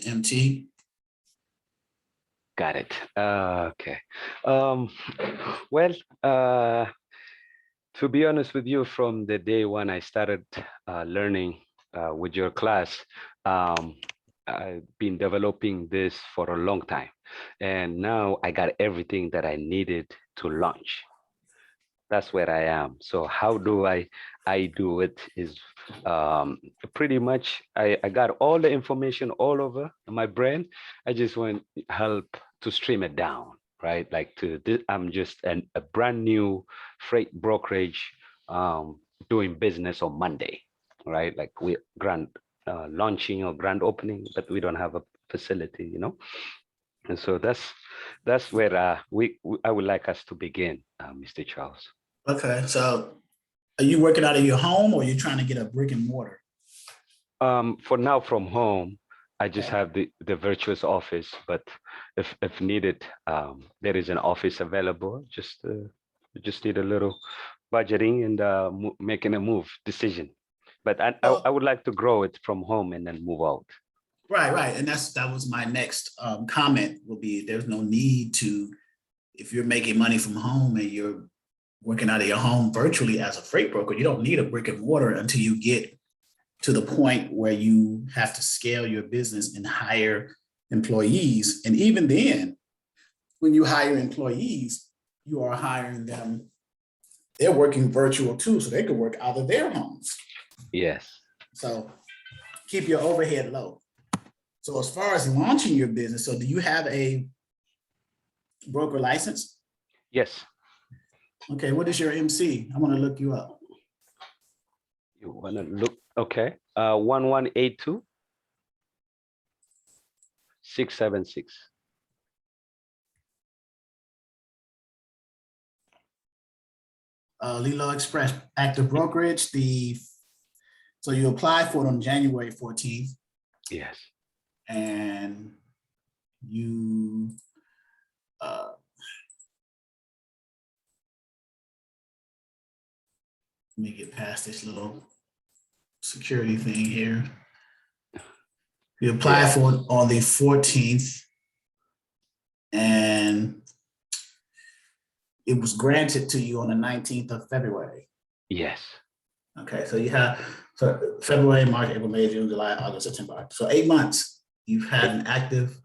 MT. Got it. Okay. Um, well, to be honest with you, from the day when I started learning with your class, um, I've been developing this for a long time. And now I got everything that I needed to launch. That's where I am. So how do I do it is pretty much I got all the information all over my brain. I just want help to stream it down, right? Like I'm just a brand new freight brokerage doing business on Monday, right? Like we grand launching or grand opening, but we don't have a facility, you know. And so that's where I would like us to begin, Mr. Charles. Okay, so are you working out of your home or are you trying to get a brick and mortar? For now, from home, I just Okay. have the virtual office, but if needed, there is an office available. Just need a little budgeting and making a move decision. But I Well, would like to grow it from home and then move out. right. And that was my next comment will be there's no need to, if you're making money from home and you're working out of your home virtually as a freight broker, you don't need a brick and mortar until you get to the point where you have to scale your business and hire employees. And even then, when you hire employees, you are hiring them, they're working virtual too, so they can work out of their homes. Yes. So keep your overhead low. So as far as launching your business, so do you have a broker license? Yes. Okay, what is your MC? I want to look you up. You want to look? Okay. 1182 676. LILO Express Active Brokerage. So you applied for it on January 14th. Yes. And you let me get past this little security thing here. You applied for it on the 14th and it was granted to you on the 19th of February. Yes. Okay, so you have February, March, April, May, June, July, August, September. So 8 months you've had an active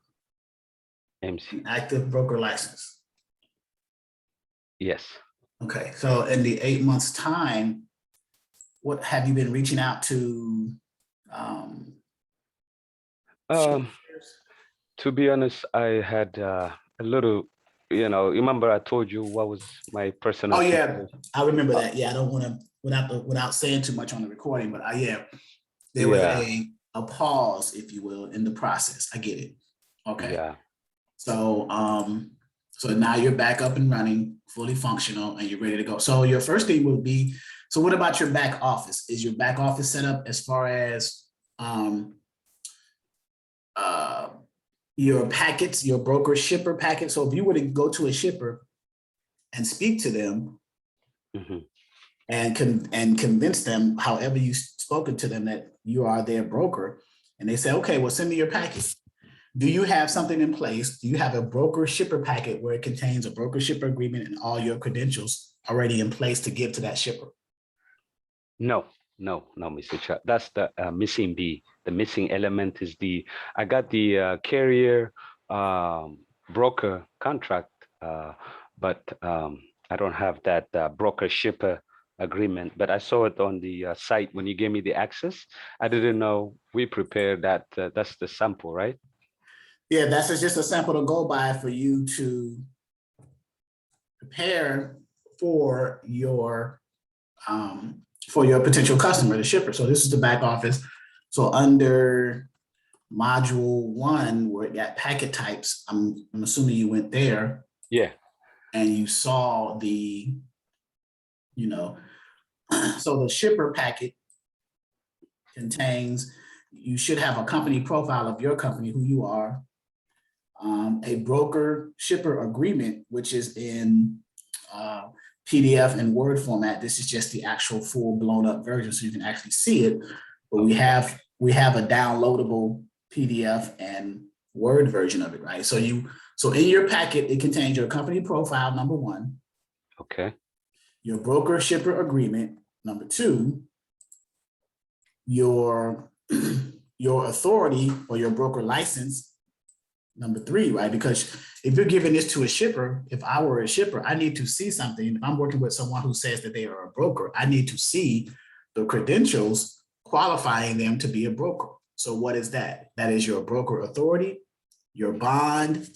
broker license. Yes. Okay, so in the 8 months time, what have you been reaching out to? To be honest, I had a little, remember I told you what was my personal. Oh yeah, situation? I remember that. Yeah, I don't want to without saying too much on the recording, but there was a pause, if you will, in the process. I get it. Okay. Yeah. So so now you're back up and running, fully functional, and you're ready to go. So your first thing would be, so what about your back office? Is your back office set up as far as your packets, your broker shipper packet? So if you were to go to a shipper and speak to them and convince them, however you've spoken to them, that you are their broker, and they say, okay, well, send me your packet. Do you have something in place? Do you have a broker shipper packet where it contains a broker shipper agreement and all your credentials already in place to give to that shipper? No, Mr. Chuck. That's the missing B. The missing element is I got the carrier broker contract, but I don't have that broker shipper agreement. But I saw it on the site when you gave me the access. I didn't know we prepared that. That's the sample, right? Yeah, that's just a sample to go by for you to prepare for your potential customer, the shipper. So this is the back office. So under module 1, where it got packet types, I'm assuming you went there. Yeah. And you saw the, so the shipper packet contains, you should have a company profile of your company, who you are, a broker shipper agreement, which is in PDF and Word format. This is just the actual full blown up version, so you can actually see it. But we have a downloadable PDF and Word version of it, right? So in your packet, it contains your company profile, number one, Okay. your broker shipper agreement, number two, your your authority or your broker license, number three, right? Because if you're giving this to a shipper, if I were a shipper, I need to see something. If I'm working with someone who says that they are a broker, I need to see the credentials qualifying them to be a broker. So what is that? That is your broker authority, your bond,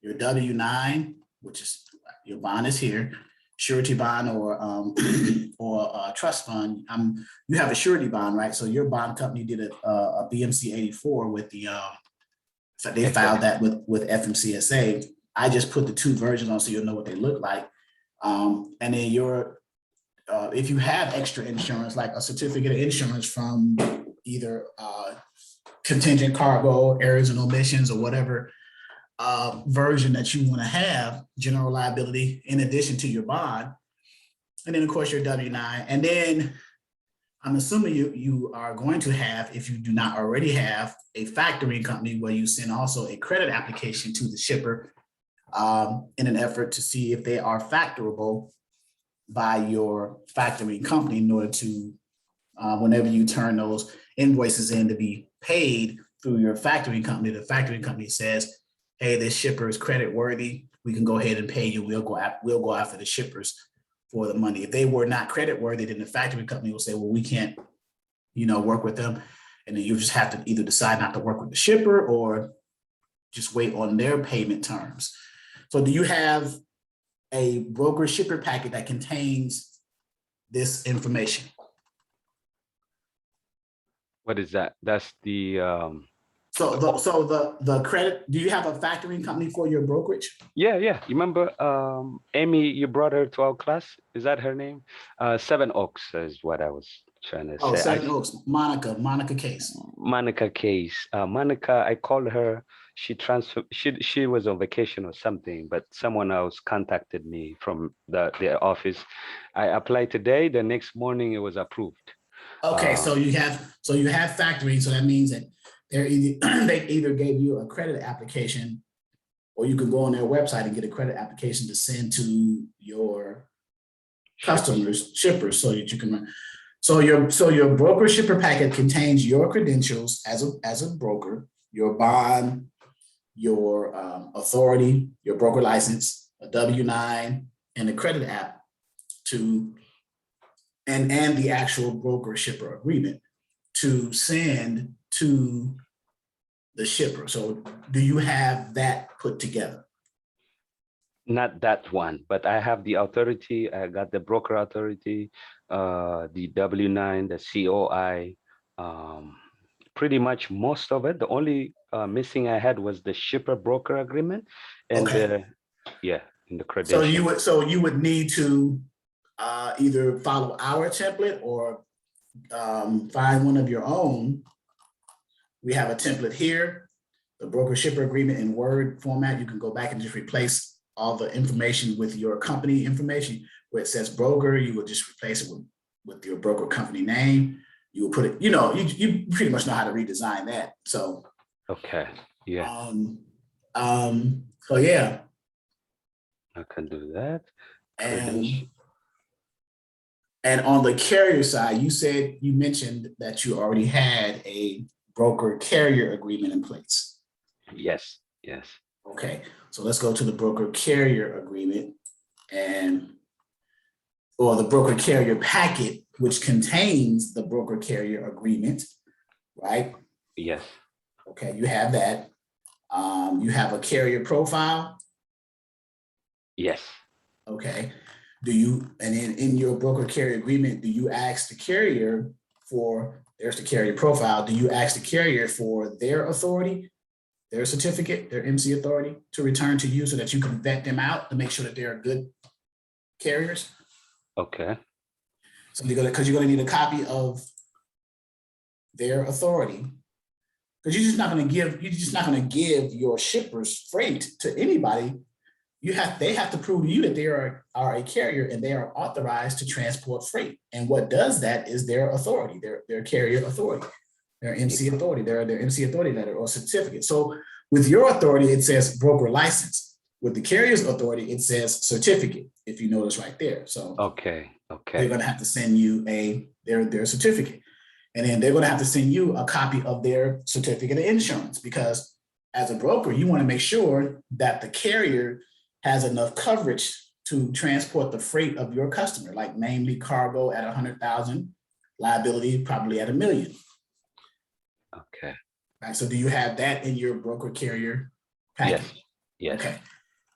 your W-9, which is your bond is here, surety bond or trust fund. You have a surety bond, right? So your bond company did a BMC 84 with the so they filed that with FMCSA. I just put the two versions on so you'll know what they look like. And then your if you have extra insurance, like a certificate of insurance from either contingent cargo, errors and omissions, or whatever version that you want to have, general liability, in addition to your bond. And then, of course, your W-9. And then I'm assuming you are going to have, if you do not already have, a factoring company where you send also a credit application to the shipper in an effort to see if they are factorable by your factoring company in order to, whenever you turn those invoices in to be paid through your factoring company, the factoring company says, hey, this shipper is credit worthy. We can go ahead and pay you. We'll go after the shippers for the money. If they were not credit worthy, then the factoring company will say, well, we can't, work with them. And then you just have to either decide not to work with the shipper or just wait on their payment terms. So do you have a broker shipper packet that contains this information? What is that? That's the So the credit, do you have a factoring company for your brokerage? yeah. You remember Amy, you brought her to our class? Is that her name? Seven Oaks is what I was trying to say. Seven Oaks, Monica Case. Monica Case. Monica, I called her. She was on vacation or something, but someone else contacted me from the office. I applied today. The next morning it was approved. Okay, so you have factoring. So that means that they either gave you a credit application, or you can go on their website and get a credit application to send to your customers, shippers, so that you can run. So your broker shipper packet contains your credentials as a broker, your bond, your authority, your broker license, a W-9, and a credit app and the actual broker shipper agreement to send to the shipper. So do you have that put together? Not that one, but I have the authority. I got the broker authority, the W-9, the COI, pretty much most of it. The only missing I had was the shipper broker agreement and in the credentials. So you would need to either follow our template or find one of your own. We have a template here, the broker shipper agreement in Word format. You can go back and just replace all the information with your company information. Where it says broker, you will just replace it with your broker company name. You will put it, you pretty much know how to redesign that. So okay, yeah. So yeah, I can do that. And on the carrier side, you mentioned that you already had a broker carrier agreement in place. Yes. Okay, so let's go to the broker carrier agreement or the broker carrier packet, which contains the broker carrier agreement, right? Yes. Okay, you have that. You have a carrier profile. Yes. Okay. And in your broker carrier agreement, do you ask the carrier there's the carrier profile. Do you ask the carrier for their authority, their certificate, their MC authority to return to you so that you can vet them out to make sure that they're good carriers? Okay. So because you're going to need a copy of their authority, because you're just not going to give your shippers freight to anybody. They have to prove to you that they are a carrier and they are authorized to transport freight. And what does that is their authority, their carrier authority. Their MC authority, their MC authority letter or certificate. So with your authority, it says broker license. With the carrier's authority, it says certificate, if you notice right there. So Okay. they're going to have to send you their certificate. And then they're going to have to send you a copy of their certificate of insurance, because as a broker, you want to make sure that the carrier has enough coverage to transport the freight of your customer, like namely cargo at 100,000, liability probably at $1 million. Okay. Right. So do you have that in your broker carrier package? Yes. Yes. Okay.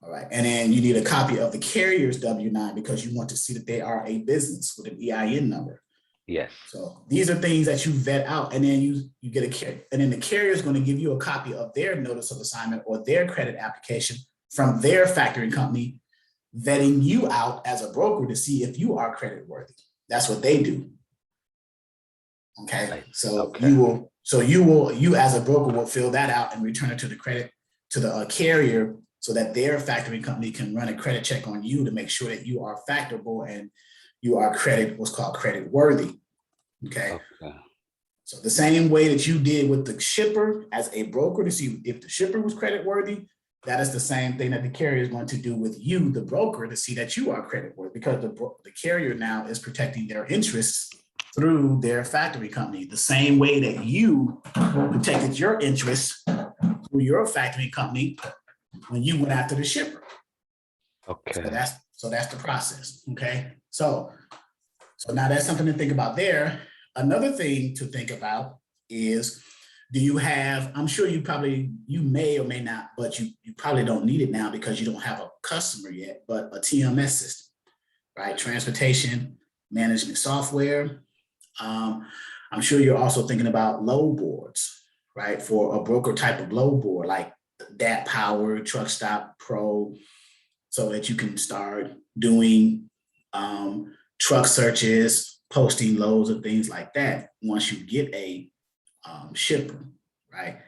All right. And then you need a copy of the carrier's W-9 because you want to see that they are a business with an EIN number. Yes. So these are things that you vet out, and then you get and then the carrier is going to give you a copy of their notice of assignment or their credit application from their factoring company, vetting you out as a broker to see if you are credit worthy. That's what they do. Okay. So you as a broker will fill that out and return it to the carrier, so that their factoring company can run a credit check on you to make sure that you are factorable and you are what's called credit worthy. Okay. So the same way that you did with the shipper as a broker to see if the shipper was credit worthy, that is the same thing that the carrier is going to do with you, the broker, to see that you are credit worthy, because the carrier now is protecting their interests through their factory company, the same way that you protected your interests through your factory company when you went after the shipper. Okay. So that's the process. Okay. So now that's something to think about there. Another thing to think about is, do you have, I'm sure you may or may not, but you probably don't need it now because you don't have a customer yet, but a TMS system, right? Transportation management software. I'm sure you're also thinking about load boards, right? For a broker type of load board, like DAT Power, Truck Stop Pro, so that you can start doing truck searches, posting loads of things like that once you get a shipper, right?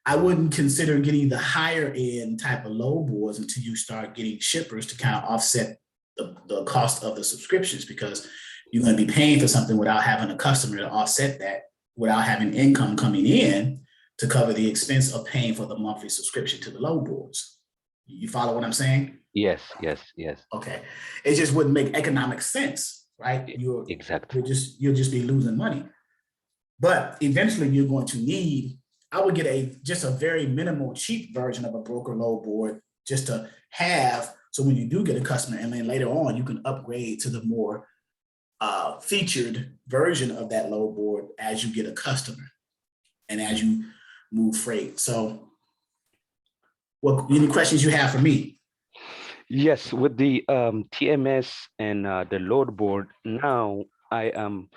I wouldn't consider getting the higher end type of load boards until you start getting shippers to kind of offset the cost of the subscriptions, because you're going to be paying for something without having a customer to offset that, without having income coming in to cover the expense of paying for the monthly subscription to the load boards. You follow what I'm saying? Yes. Okay. It just wouldn't make economic sense, right? Exactly. You'll just be losing money. But eventually you're going to need, I would get just a very minimal cheap version of a broker load board just to have, so when you do get a customer and then later on you can upgrade to the more featured version of that load board as you get a customer and as you move freight. So any questions you have for me? Yes, with the TMS and the load board, now I am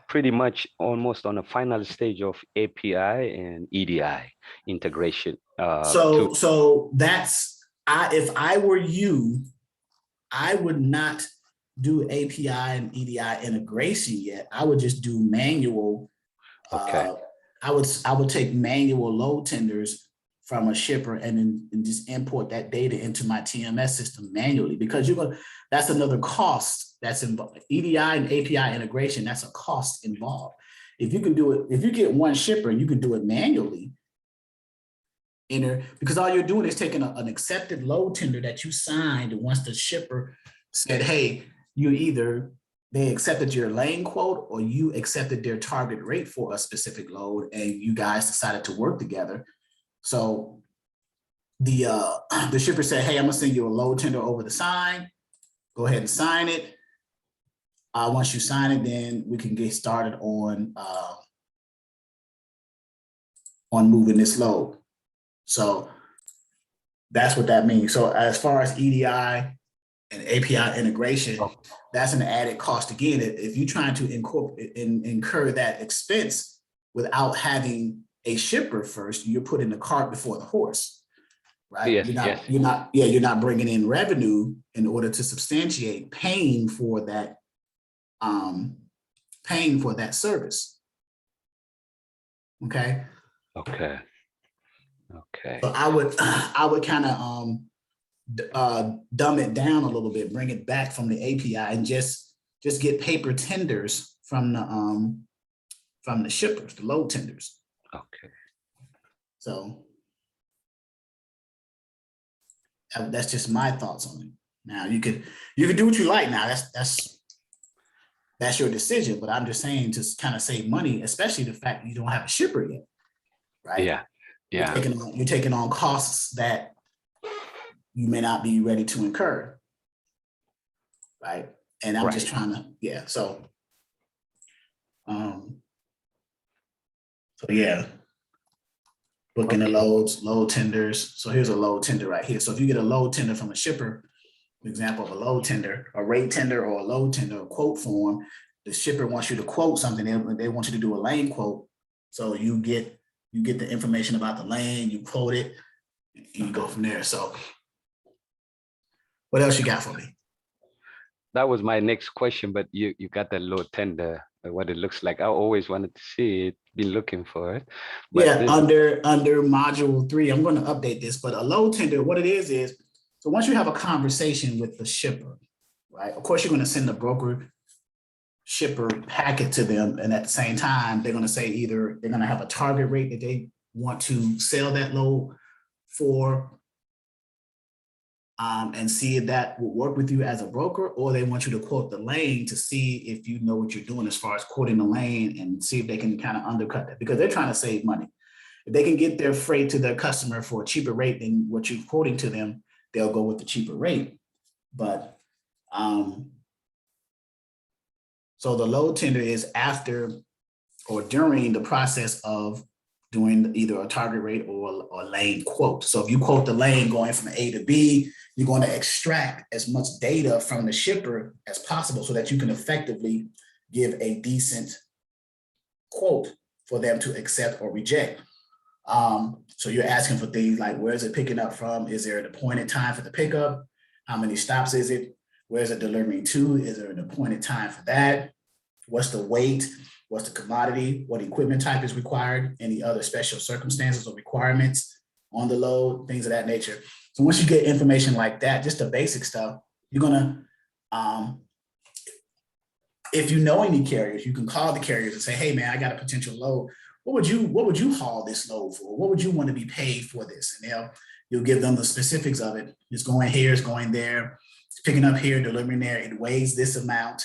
pretty much almost on a final stage of API and EDI integration. So that's, if I were you, I would not do API and EDI integration yet. I would just do manual. Okay. I would take manual load tenders from a shipper and just import that data into my TMS system manually, because that's another cost that's involved. EDI and API integration, that's a cost involved. If you can do it, if you get one shipper and you can do it manually, because all you're doing is taking an accepted load tender that you signed once the shipper said, hey, they accepted your lane quote or you accepted their target rate for a specific load and you guys decided to work together. So the shipper said, hey, I'm gonna send you a load tender over the sign. Go ahead and sign it. Once you sign it, then we can get started on moving this load. So that's what that means. So as far as EDI and API integration, that's an added cost. Again, if you're trying to incur that expense without having a shipper first, you're putting the cart before the horse, right? Yes, you're not bringing in revenue in order to substantiate paying for that service. Okay. So I would kind of dumb it down a little bit, bring it back from the API and just get paper tenders from from the shippers, the load tenders. Okay. So that's just my thoughts on it. Now you could do what you like. Now that's your decision. But I'm just saying to kind of save money, especially the fact that you don't have a shipper yet, right? Yeah. Yeah. You're taking on costs that you may not be ready to incur, right? And I'm just trying to, yeah. So yeah, booking the loads, load tenders. So here's a load tender right here. So if you get a load tender from a shipper, for example of a load tender, a rate tender or a load tender, a quote form, the shipper wants you to quote something. They want you to do a lane quote. So you get the information about the lane, you quote it, and you go from there. So what else you got for me? That was my next question, but you got the load tender, what it looks like. I always wanted to see it, been looking for it. But yeah, under module 3, I'm going to update this, but a load tender, what it is, so once you have a conversation with the shipper, right? Of course, you're going to send the broker shipper packet to them. And at the same time, they're going to say either they're going to have a target rate that they want to sell that load for, and see if that will work with you as a broker, or they want you to quote the lane to see if you know what you're doing as far as quoting the lane and see if they can kind of undercut that, because they're trying to save money. If they can get their freight to their customer for a cheaper rate than what you're quoting to them, they'll go with the cheaper rate. But so the load tender is after or during the process of doing either a target rate or a lane quote. So if you quote the lane going from A to B, you're going to extract as much data from the shipper as possible so that you can effectively give a decent quote for them to accept or reject. So you're asking for things like, where is it picking up from? Is there an appointed time for the pickup? How many stops is it? Where is it delivering to? Is there an appointed time for that? What's the weight? What's the commodity? What equipment type is required? Any other special circumstances or requirements on the load? Things of that nature. So once you get information like that, just the basic stuff, you're gonna, if you know any carriers, you can call the carriers and say, hey man, I got a potential load. What would you haul this load for? What would you want to be paid for this? And you'll give them the specifics of it. It's going here, it's going there, it's picking up here, delivering there. It weighs this amount,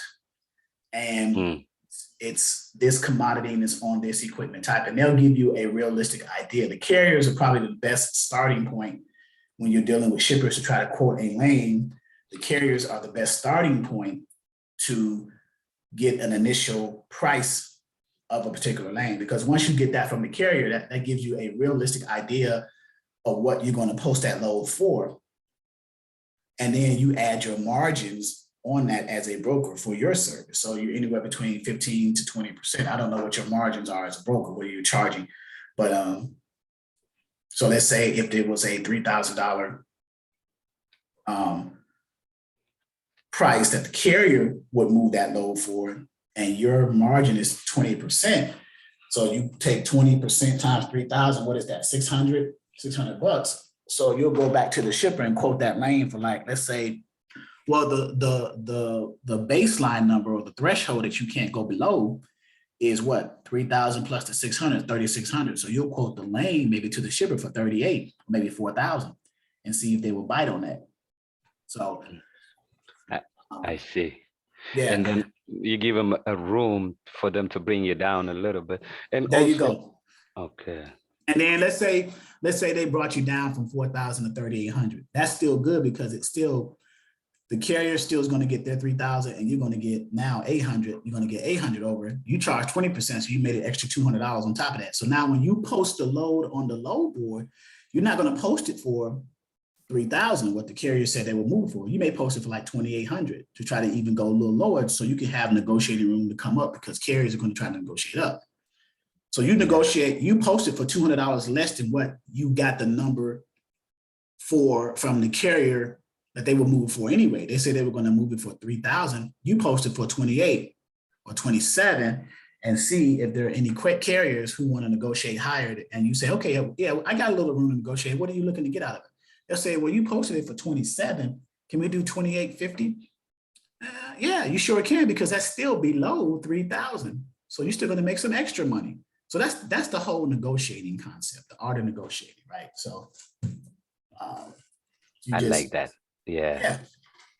and it's this commodity and it's on this equipment type. And they'll give you a realistic idea. The carriers are probably the best starting point when you're dealing with shippers to try to quote a lane. The carriers are the best starting point to get an initial price of a particular lane, because once you get that from the carrier, that gives you a realistic idea of what you're going to post that load for. And then you add your margins on that as a broker for your service. So you're anywhere between 15 to 20%. I don't know what your margins are as a broker, what are you charging? But so let's say if there was a $3,000 price that the carrier would move that load for, and your margin is 20%. So you take 20% times 3,000, what is that? 600 bucks. So you'll go back to the shipper and quote that lane for, like, let's say, well, the baseline number or the threshold that you can't go below is what? 3,000 plus the 600, 3,600. So you'll quote the lane maybe to the shipper for 38, maybe 4,000, and see if they will bite on that. So I see. Yeah. And then you give them a room for them to bring you down a little bit. And there also, you go. Okay. And then let's say they brought you down from 4,000 to 3,800. That's still good, because it's still, the carrier still is going to get their 3,000, and you're going to get now 800. You're going to get 800 over it. You charge 20%, so you made an extra $200 on top of that. So now when you post the load on the load board, you're not going to post it for 3,000, what the carrier said they would move for. You may post it for like 2,800 to try to even go a little lower, so you can have negotiating room to come up, because carriers are going to try to negotiate up. So you negotiate, you post it for $200 less than what you got the number for from the carrier that they would move for anyway. They said they were going to move it for 3,000. You posted for 28 or 27, and see if there are any quick carriers who want to negotiate higher. And you say, okay, yeah, I got a little room to negotiate. What are you looking to get out of it? They'll say, well, you posted it for 27. Can we do 28.50? Yeah, you sure can, because that's still below 3,000. So you're still going to make some extra money. So that's the whole negotiating concept, the art of negotiating, right? So you I just like that. Yeah. yeah.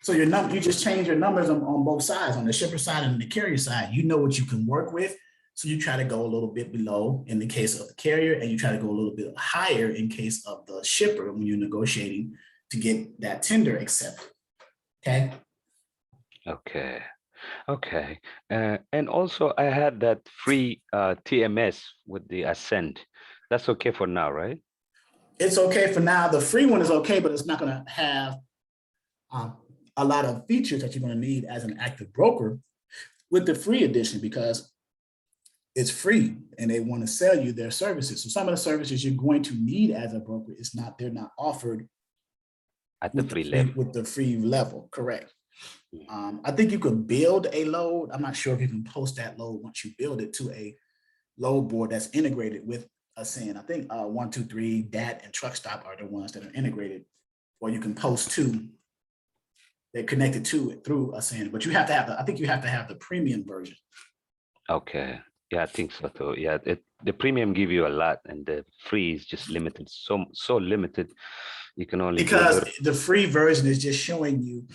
So you just change your numbers on both sides, on the shipper side and the carrier side. You know what you can work with. So you try to go a little bit below in the case of the carrier, and you try to go a little bit higher in case of the shipper when you're negotiating to get that tender accepted. Okay. Okay. Okay. And also I had that free TMS with the Ascend. That's okay for now, right? It's okay for now. The free one is okay, but it's not going to have a lot of features that you're going to need as an active broker with the free edition, because it's free and they want to sell you their services. So some of the services you're going to need as a broker they're not offered At the free level. with the free level. Correct. I think you can build a load. I'm not sure if you can post that load once you build it to a load board that's integrated with Ascend. I think 123, DAT, and Truck Stop are the ones that are integrated, or you can post to. They're connected to it through Ascend, but you have to have I think you have to have the premium version. Okay. Yeah, I think so too. Yeah, the premium give you a lot, and the free is just limited. So limited. You can only do a Because little. the free version is just showing you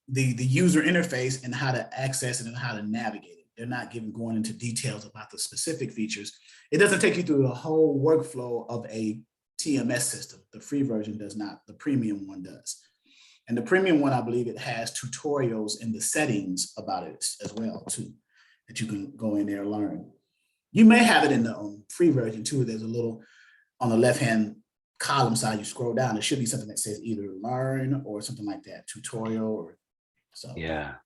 the user interface and how to access it and how to navigate it. They're not going into details about the specific features. It doesn't take you through the whole workflow of a TMS system. The free version does not. The premium one does. And the premium one, I believe it has tutorials in the settings about it as well too, that you can go in there and learn. You may have it in the free version too. There's a little on the left-hand column side, you scroll down, there should be something that says either learn or something like that, tutorial or so. Yeah.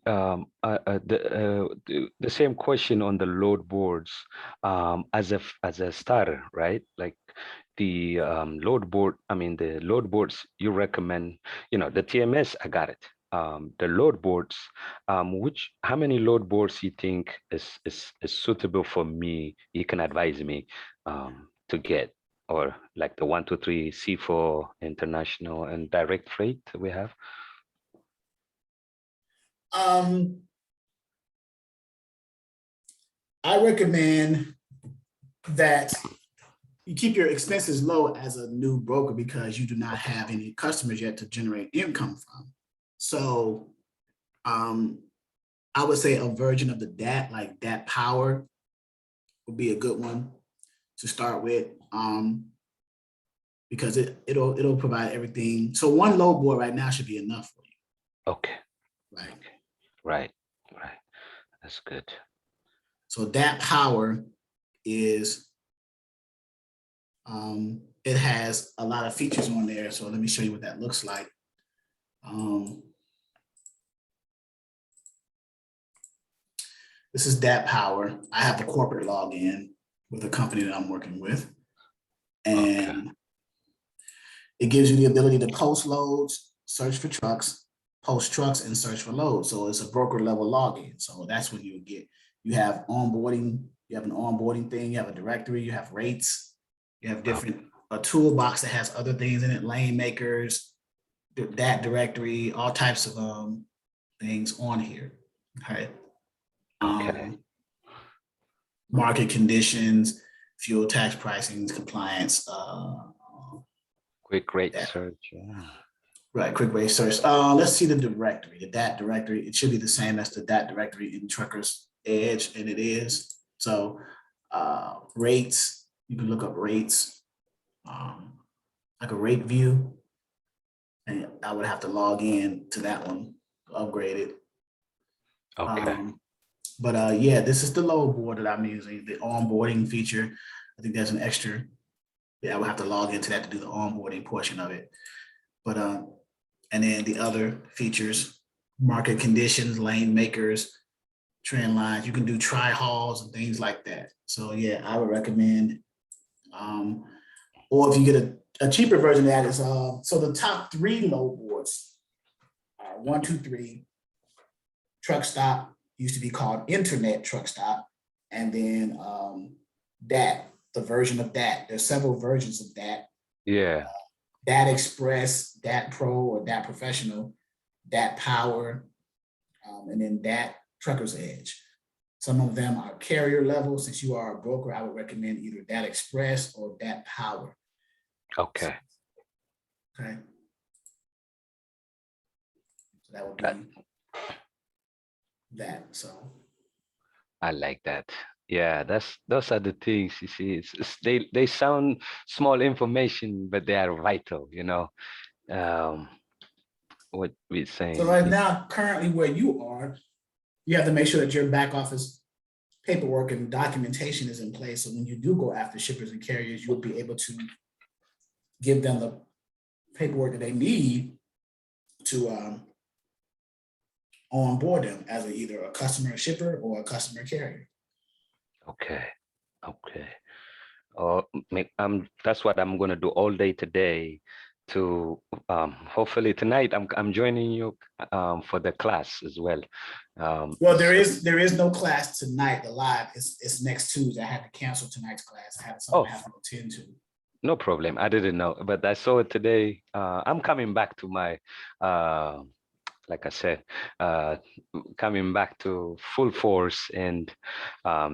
The same question on the load boards as a starter, right? Like the load board, I mean the load boards you recommend, the TMS, I got it. The load boards, how many load boards you think is suitable for me? You can advise me to get, or like the 123 C4 international and direct freight we have. I recommend that you keep your expenses low as a new broker because you do not have any customers yet to generate income from. So I would say a version of the DAT, like DAT Power, would be a good one to start with, because it'll provide everything. So one load board right now should be enough for you. Okay. Right. Right. That's good. So DAT Power is it has a lot of features on there. So let me show you what that looks like. This is DAT Power. I have the corporate login with the company that I'm working with. And it gives you the ability to post loads, search for trucks, post trucks, and search for loads. So it's a broker level login. So that's what you get. You have onboarding, you have an onboarding thing, you have a directory, you have rates, you have different, a toolbox that has other things in it, lane makers, that directory, all types of things on here. Okay. Market conditions, fuel tax pricing, compliance, quick rate search. Yeah. Right, quick rate search. Let's see the directory, the DAT directory. It should be the same as the DAT directory in Truckers Edge, and it is. So rates, you can look up rates, like a rate view. And I would have to log in to that one to upgrade it. Okay. But yeah, this is the load board that I'm using, the onboarding feature. I think there's an extra, yeah, I would have to log into that to do the onboarding portion of it. But and then the other features, market conditions, lane makers, trend lines, you can do tri-hauls and things like that. So yeah, I would recommend, or if you get a cheaper version of that is, so the top 3 load boards are 123, Truck Stop, used to be called Internet Truck Stop, and then DAT, the version of DAT. There's several versions of DAT. Yeah. DAT Express, DAT Pro, or DAT Professional, DAT Power, and then DAT Trucker's Edge. Some of them are carrier level. Since you are a broker, I would recommend either Dat Express or Dat Power. Okay. Okay. So that would be that. So I like that. Yeah, those are the things you see. They sound small information, but they are vital. What we're so saying. right now, currently where you are, you have to make sure that your back office paperwork and documentation is in place. So when you do go after shippers and carriers, you'll be able to give them the paperwork that they need to onboard them as either a customer shipper or a customer carrier. Okay. Okay. That's what I'm gonna do all day today. To hopefully tonight I'm joining you for the class as well. Well, there is no class tonight. The live it's next Tuesday. I had to cancel tonight's class. I had something I have to attend to. No problem. I didn't know, but I saw it today. I'm coming back to my like I said, coming back to full force, and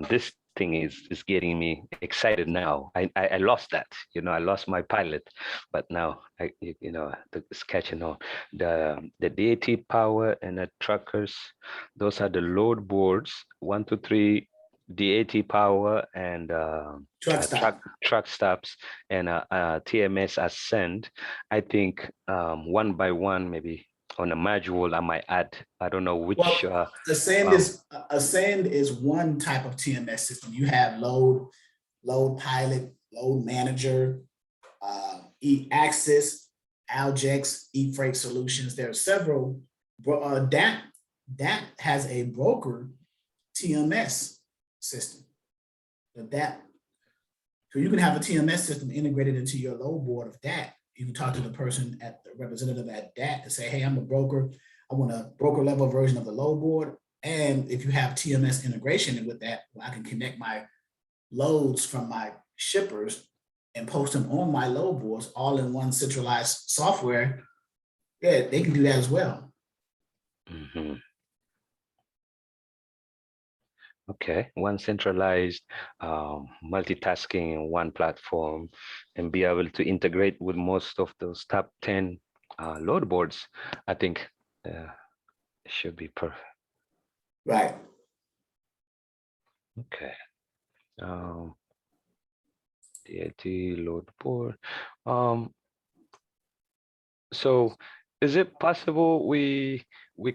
this thing is getting me excited now. I lost that, I lost my pilot, but now it's catching on. The DAT power and the truckers, those are the load boards. 1, 2, 3. DAT power and truck stops and TMS Ascend. I think one by one, maybe on a module I might add. I don't know which. Well, Ascend is one type of TMS system. You have load pilot, load manager, E-Access, Algex, E-Freight Solutions. There are several. Dat has a broker TMS system. So you can have a TMS system integrated into your load board of DAT. You can talk to the person at the representative at DAT to say, hey, I'm a broker. I want a broker level version of the load board. And if you have TMS integration with that, I can connect my loads from my shippers and post them on my load boards all in one centralized software. Yeah, they can do that as well. Mm-hmm. Okay, one centralized multitasking in one platform and be able to integrate with most of those top 10 load boards. I think it should be perfect. Right. Okay. DAT load board. So is it possible we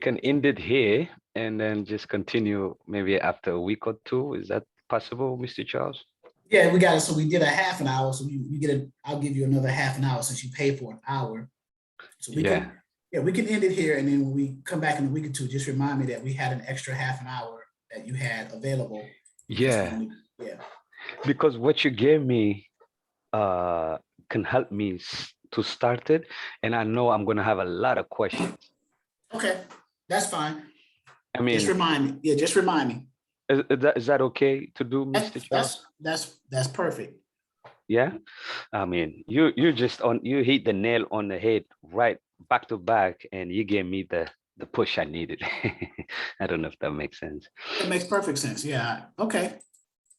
can end it here and then just continue maybe after a week or two? Is that possible, Mr. Charles? Yeah, we got it. So we did a half an hour. So you get I'll give you another half an hour since you paid for an hour. So we can end it here. And then when we come back in a week or two, just remind me that we had an extra half an hour that you had available. Yeah. Because what you gave me can help me to start it. And I know I'm going to have a lot of questions. Okay, that's fine. I mean, just remind me. Yeah, just remind me. Is that okay to do, Mr. Charles? That's perfect. Yeah, I mean, you hit the nail on the head right back to back, and you gave me the push I needed. I don't know if that makes sense. It makes perfect sense. Yeah. Okay.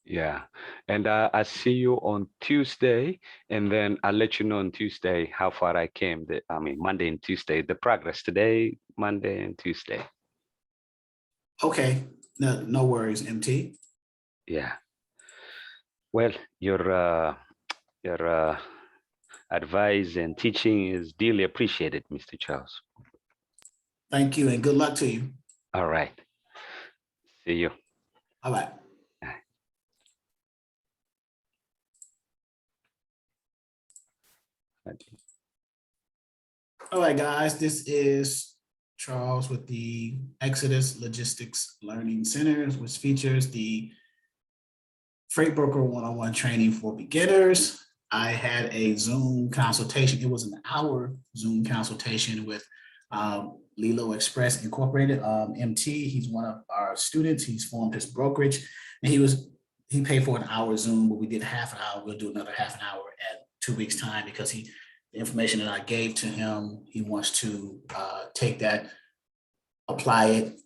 Yeah, and I see you on Tuesday, and then I'll let you know on Tuesday how far I came. Monday and Tuesday, the progress today, Monday and Tuesday. Okay, no worries, MT. Yeah. Well, your advice and teaching is dearly appreciated, Mr. Charles. Thank you, and good luck to you. All right. See you. All right. All right, guys, this is Charles with the Exodus Logistics Learning Centers, which features the Freight Broker 101 training for beginners. I had a Zoom consultation. It was an hour Zoom consultation with LILO Express Incorporated, MT. He's one of our students. He's formed his brokerage, and he paid for an hour Zoom, but we did half an hour. We'll do another half an hour at 2 weeks' time because the information that I gave to him, he wants to take that, apply it,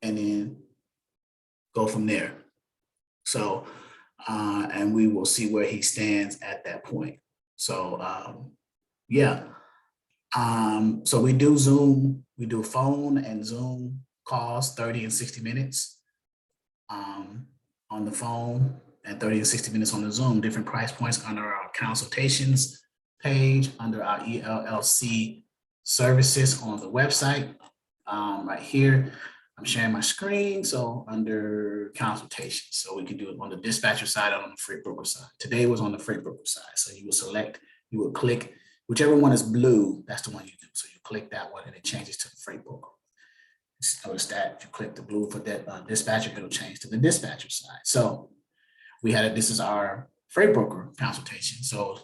and then go from there. So, and we will see where he stands at that point. So, yeah. So we do Zoom, we do phone and Zoom calls, 30 and 60 minutes on the phone and 30 and 60 minutes on the Zoom, different price points under our consultations page, under our ELLC services on the website. Right here, I'm sharing my screen. So under consultation, so we can do it on the dispatcher side and on the freight broker side. Today was on the freight broker side. So you will select, you will click, whichever one is blue, that's the one you do. So you click that one and it changes to the freight broker. Just notice that if you click the blue for that dispatcher, it'll change to the dispatcher side. So we had this is our freight broker consultation. So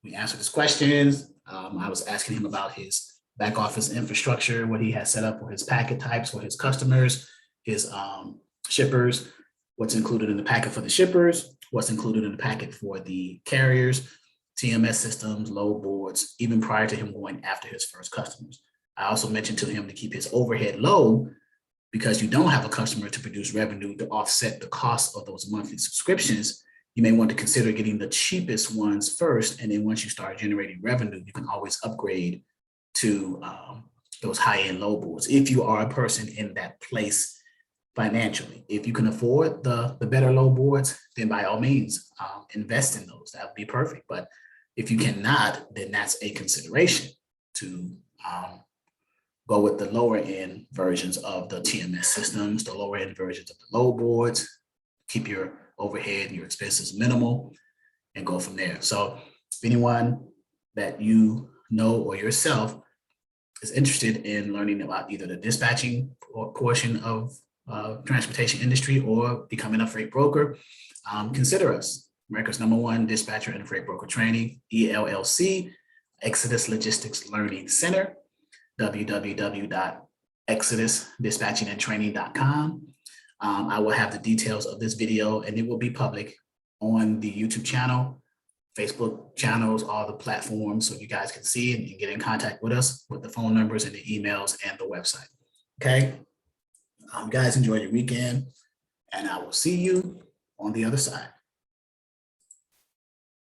we answered his questions. I was asking him about his back office infrastructure, what he has set up for his packet types for his customers, his shippers, what's included in the packet for the shippers, what's included in the packet for the carriers, TMS systems, load boards, even prior to him going after his first customers. I also mentioned to him to keep his overhead low because you don't have a customer to produce revenue to offset the cost of those monthly subscriptions. You may want to consider getting the cheapest ones first. And then once you start generating revenue, you can always upgrade to those high-end load boards if you are a person in that place financially. If you can afford the better load boards, then by all means, invest in those. That would be perfect. But if you cannot, then that's a consideration to go with the lower end versions of the TMS systems, the lower end versions of the load boards, keep your overhead and your expenses minimal, and go from there. So if anyone that you know or yourself is interested in learning about either the dispatching portion of transportation industry or becoming a freight broker, consider us. America's #1 dispatcher and freight broker training, ELLC, Exodus Logistics Learning Center, www.exodusdispatchingandtraining.com. I will have the details of this video and it will be public on the YouTube channel, Facebook channels, all the platforms, so you guys can see it and get in contact with us with the phone numbers and the emails and the website. Okay, guys, enjoy your weekend and I will see you on the other side.